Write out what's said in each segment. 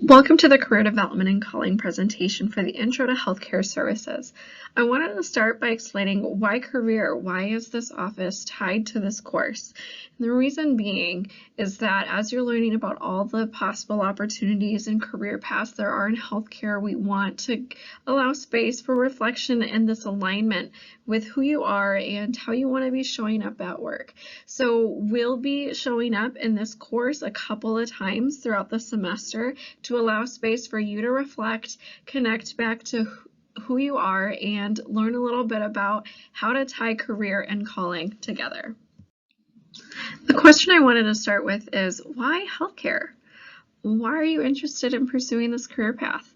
Welcome to the Career Development and Calling presentation for the Intro to Healthcare Services. I wanted to start by explaining why career, why is this office tied to this course? And the reason being is that as you're learning about all the possible opportunities and career paths there are in healthcare, we want to allow space for reflection and this alignment with who you are and how you want to be showing up at work. So we'll be showing up in this course a couple of times throughout the semester to allow space for you to reflect, connect back to who you are, and learn a little bit about how to tie career and calling together. The question I wanted to start with is, why healthcare? Why are you interested in pursuing this career path?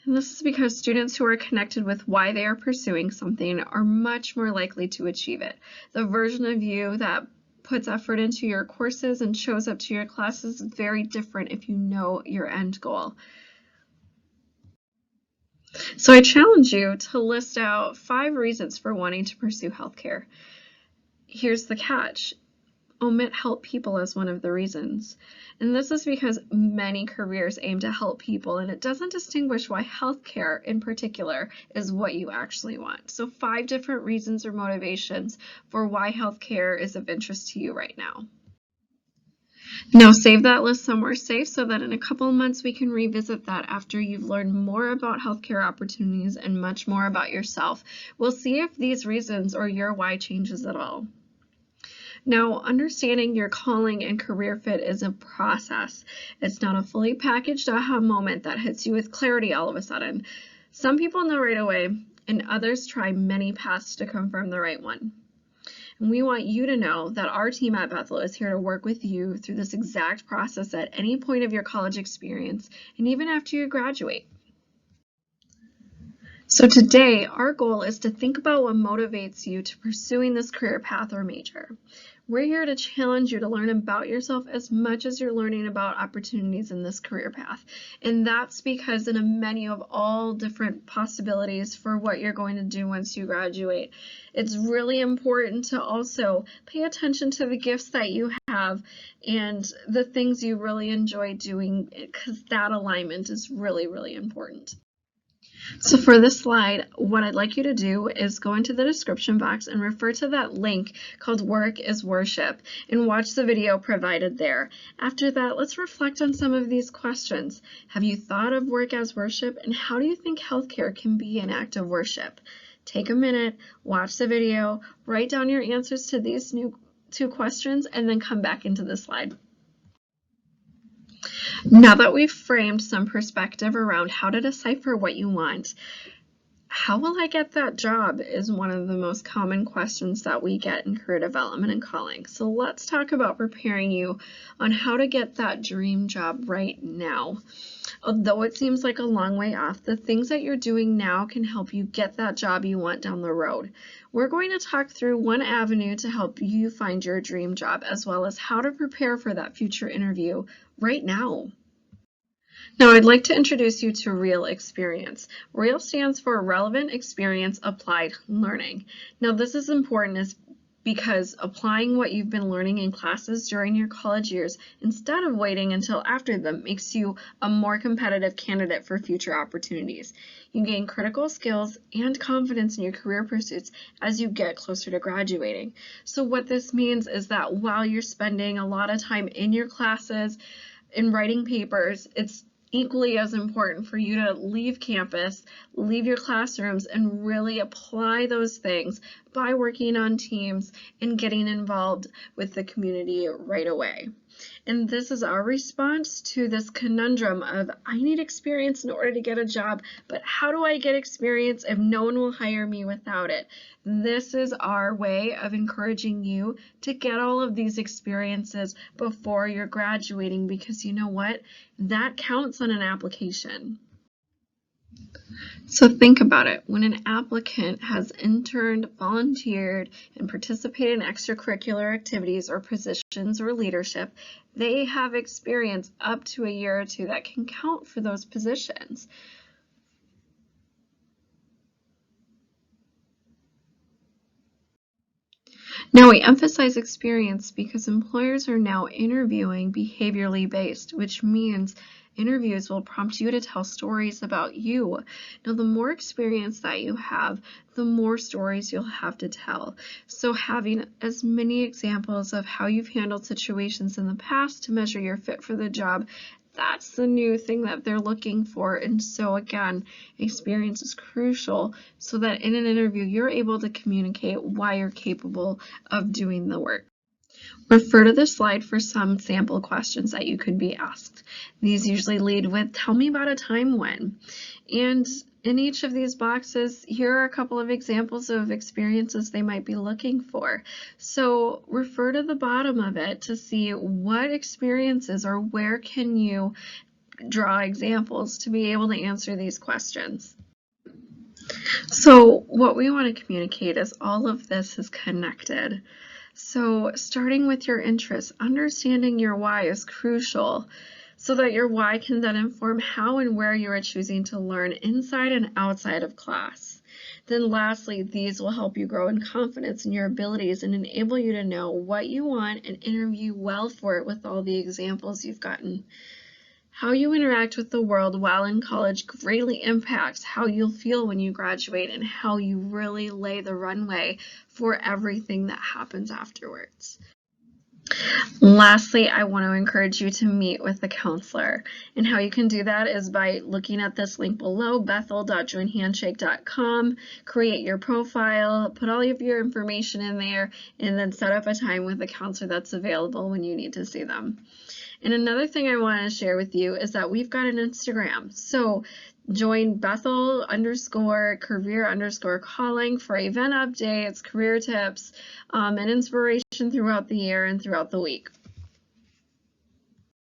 And this is because students who are connected with why they are pursuing something are much more likely to achieve it. The version of you that puts effort into your courses and shows up to your classes is very different if you know your end goal. So I challenge you to list out 5 reasons for wanting to pursue healthcare. Here's the catch. Omit help people as one of the reasons. And this is because many careers aim to help people, and it doesn't distinguish why healthcare in particular is what you actually want. So 5 different reasons or motivations for why healthcare is of interest to you right now. Now save that list somewhere safe so that in a couple of months we can revisit that after you've learned more about healthcare opportunities and much more about yourself. We'll see if these reasons or your why changes at all. Now, understanding your calling and career fit is a process. It's not a fully packaged aha moment that hits you with clarity all of a sudden. Some people know right away, and others try many paths to confirm the right one. And we want you to know that our team at Bethel is here to work with you through this exact process at any point of your college experience and even after you graduate. So today, our goal is to think about what motivates you to pursuing this career path or major. We're here to challenge you to learn about yourself as much as you're learning about opportunities in this career path. And that's because in a menu of all different possibilities for what you're going to do once you graduate, it's really important to also pay attention to the gifts that you have and the things you really enjoy doing, because that alignment is really, really important. So for this slide, what I'd like you to do is go into the description box and refer to that link called Work is Worship and watch the video provided there. After that, let's reflect on some of these questions. Have you thought of work as worship, and how do you think healthcare can be an act of worship? Take a minute, watch the video, write down your answers to these two questions, and then come back into the slide. Now that we've framed some perspective around how to decipher what you want, how will I get that job is one of the most common questions that we get in career development and calling. So let's talk about preparing you on how to get that dream job right now. Although it seems like a long way off, the things that you're doing now can help you get that job you want down the road. We're going to talk through one avenue to help you find your dream job, as well as how to prepare for that future interview right now. Now, I'd like to introduce you to REAL experience. REAL stands for Relevant Experience Applied Learning. Now, this is important because applying what you've been learning in classes during your college years instead of waiting until after them makes you a more competitive candidate for future opportunities. You gain critical skills and confidence in your career pursuits as you get closer to graduating. So what this means is that while you're spending a lot of time in your classes, in writing papers, it's equally as important for you to leave campus, leave your classrooms, and really apply those things by working on teams and getting involved with the community right away. And this is our response to this conundrum of, I need experience in order to get a job, but how do I get experience if no one will hire me without it? This is our way of encouraging you to get all of these experiences before you're graduating, because you know what? That counts on an application. So think about it. When an applicant has interned, volunteered, and participated in extracurricular activities or positions or leadership, they have experience up to a year or 2 that can count for those positions. Now we emphasize experience because employers are now interviewing behaviorally based, which means interviews will prompt you to tell stories about you. Now, the more experience that you have, the more stories you'll have to tell. So having as many examples of how you've handled situations in the past to measure your fit for the job, that's the new thing that they're looking for. And so again, experience is crucial so that in an interview, you're able to communicate why you're capable of doing the work. Refer to the slide for some sample questions that you could be asked. These usually lead with, tell me about a time when. And in each of these boxes, here are a couple of examples of experiences they might be looking for. So refer to the bottom of it to see what experiences or where can you draw examples to be able to answer these questions. So what we want to communicate is all of this is connected. So starting with your interests, understanding your why is crucial so that your why can then inform how and where you are choosing to learn inside and outside of class. Then lastly, these will help you grow in confidence in your abilities and enable you to know what you want and interview well for it with all the examples you've gotten. How you interact with the world while in college greatly impacts how you'll feel when you graduate and how you really lay the runway for everything that happens afterwards. Lastly, I want to encourage you to meet with a counselor. And how you can do that is by looking at this link below, bethel.joinhandshake.com, create your profile, put all of your information in there, and then set up a time with a counselor that's available when you need to see them. And another thing I want to share with you is that we've got an Instagram. So join Bethel_career_calling for event updates, career tips, and inspiration throughout the year and throughout the week.